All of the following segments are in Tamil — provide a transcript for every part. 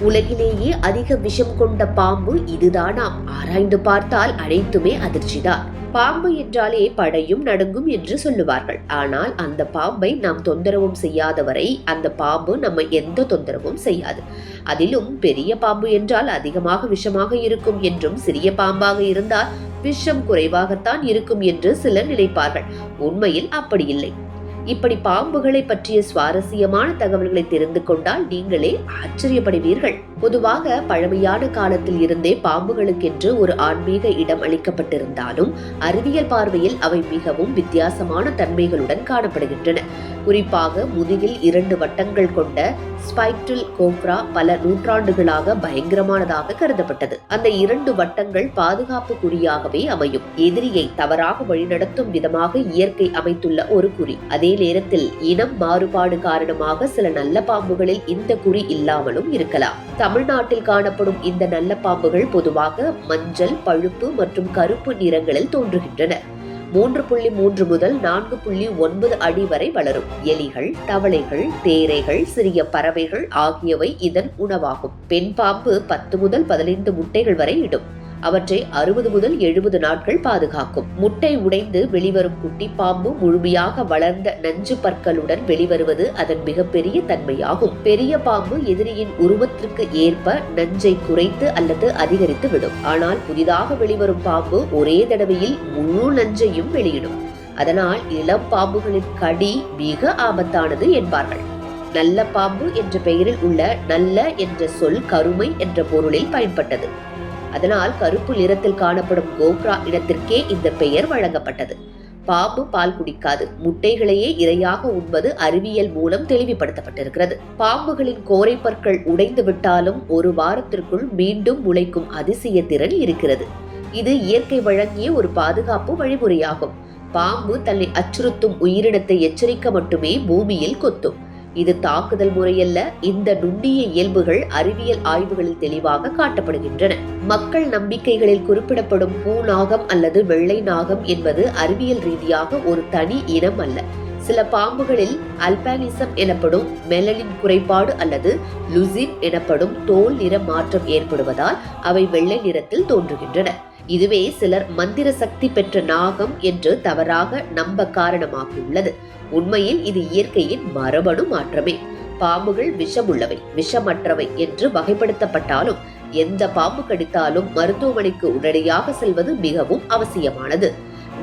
உலகிலேயே அதிக விஷம் கொண்ட பாம்பு இதுதானாம். ஆராய்ந்து பார்த்தால் அனைத்துமே அதிர்ச்சிதான். பாம்பு என்றாலே படையும் நடுங்கும் என்று சொல்லுவார்கள். ஆனால் அந்த பாம்பை நாம் தொந்தரவும் செய்யாதவரை அந்த பாம்பு நம்ம எந்த தொந்தரவும் செய்யாது. அதிலும் பெரிய பாம்பு என்றால் அதிகமாக விஷமாக இருக்கும் என்றும், சிறிய பாம்பாக இருந்தால் விஷம் குறைவாகத்தான் இருக்கும் என்று சிலர் நினைப்பார்கள். உண்மையில் அப்படி இல்லை. இப்படி பாம்புகளை பற்றிய சுவாரஸ்யமான தகவல்களை தெரிந்து கொண்டால் நீங்களே ஆச்சரியப்படுவீர்கள். பொதுவாக பழமையான காலத்தில் இருந்தே பாம்புகளுக்கென்று ஒரு ஆன்மீக இடம் அளிக்கப்பட்டிருந்தாலும் அறிவியல் பார்வையில் அவை மிகவும் வித்தியாசமான தன்மைகளுடன் காணப்படுகின்றன. குறிப்பாக முதுகில் 2 வட்டங்கள் கொண்ட ஸ்பைக்டில் கோப்ரா பல நூற்றாண்டுகளாக பயங்கரமானதாக கருதப்பட்டது. அந்த 2 வட்டங்கள் பாதுகாப்பு குறியாகவே அமையும். எதிரியை தவறாக வழிநடத்தும் விதமாக இயற்கை அமைத்துள்ள ஒரு குறி. அதே நேரத்தில் இனம் மாறுபாடு காரணமாக சில நல்ல பாம்புகளில் இந்த குறி இல்லாமலும் இருக்கலாம். தமிழ்நாட்டில் காணப்படும் இந்த நல்ல பாம்புகள் பொதுவாக மஞ்சள், பழுப்பு மற்றும் கருப்பு நிறங்களில் தோன்றுகின்றன. 3.3 முதல் 4.9 அடி வரை வளரும். எலிகள், தவளைகள், தேரைகள், சிறிய பறவைகள் ஆகியவை இதன் உணவாகும். பெண் பாம்பு 10 முதல் 15 முட்டைகள் வரை இடும். அவற்றை 60 முதல் 70 நாட்கள் பாதுகாக்கும். முட்டை உடைந்து வெளிவரும் குட்டி பாம்பு முழுமையாக வளர்ந்த நஞ்சு பற்களுடன் வெளிவருவது அதன் மிகப்பெரிய தன்மையாகும். பெரிய பாம்பு எதிரியின் உருவத்திற்கு ஏற்ப நஞ்சை குறைத்து அல்லது அதிகரித்து விடும். ஆனால் புதிதாக வெளிவரும் பாம்பு ஒரே தடவையில் முழு நஞ்சையும் வெளியிடும். அதனால் இளம் பாம்புகளின் கடி மிக ஆபத்தானது என்பார்கள். நல்ல பாம்பு என்ற பெயரில் உள்ள நல்ல என்ற சொல் கருமை என்ற பொருளில் பயன்பட்டது. அதனால் கருப்பு நிறத்தில் காணப்படும் கோப்ரா இனத்திற்கே இந்த பெயர் வழங்கப்பட்டது. பாம்பு பால் குடிக்காது, முட்டைகளையே இரையாக உண்பது அறிவியல் மூலம் தெளிவுபடுத்தப்பட்டிருக்கிறது. பாம்புகளின் கோரை பற்கள் உடைந்து விட்டாலும் 1 வாரத்திற்குள் மீண்டும் முளைக்கும் அதிசய திறன் இருக்கிறது. இது இயற்கை வழங்கிய ஒரு பாதுகாப்பு வழிமுறையாகும். பாம்பு தன்னை அச்சுறுத்தும் உயிரினத்தை எச்சரிக்க மட்டுமே பூமியில் கொத்தும். இது தாக்குதல் முறையல்ல. இந்த நுண்ணிய இயல்புகள் அறிவியல் ஆய்வுகளில் தெளிவாக காட்டப்படுகின்றன. மக்கள் நம்பிக்கைகளில் குறிப்பிடப்படும் பூநாகம் அல்லது வெள்ளை நாகம் என்பது அறிவியல் ரீதியாக ஒரு தனி இனம் அல்ல. சில பாம்புகளில் அல்பானிசம் எனப்படும் மெலனின் குறைபாடு அல்லது லுசின் எனப்படும் தோல் நிற மாற்றம் ஏற்படுவதால் அவை வெள்ளை நிறத்தில் தோன்றுகின்றன. இதுவே சிலர் மந்திர சக்தி பெற்ற நாகம் என்று தவறாக நம்ப காரணமாகியுள்ளது. உண்மையில் இது இயற்கையின் மரபணு மாற்றமே. பாம்புகள் விஷமுள்ளவை, விஷமற்றவை என்று வகைப்படுத்தப்பட்டாலும் எந்த பாம்பு கடித்தாலும் மருத்துவமனைக்கு உடனடியாக செல்வது மிகவும் அவசியமானது.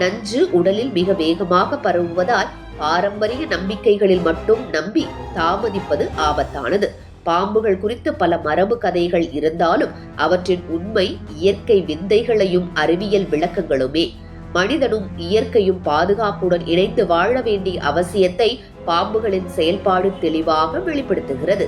நஞ்சு உடலில் மிக வேகமாக பரவுவதால் பாரம்பரிய நம்பிக்கைகளில் மட்டும் நம்பி தாமதிப்பது ஆபத்தானது. பாம்புகள் குறித்து பல மரபு கதைகள் இருந்தாலும் அவற்றின் உண்மை இயற்கை விந்தைகளையும் அறிவியல் விளக்கங்களுமே. மனிதனும் இயற்கையும் பாதுகாப்புடன் இணைந்து வாழ வேண்டிய அவசியத்தை பாம்புகளின் செயல்பாடு தெளிவாக வெளிப்படுத்துகிறது.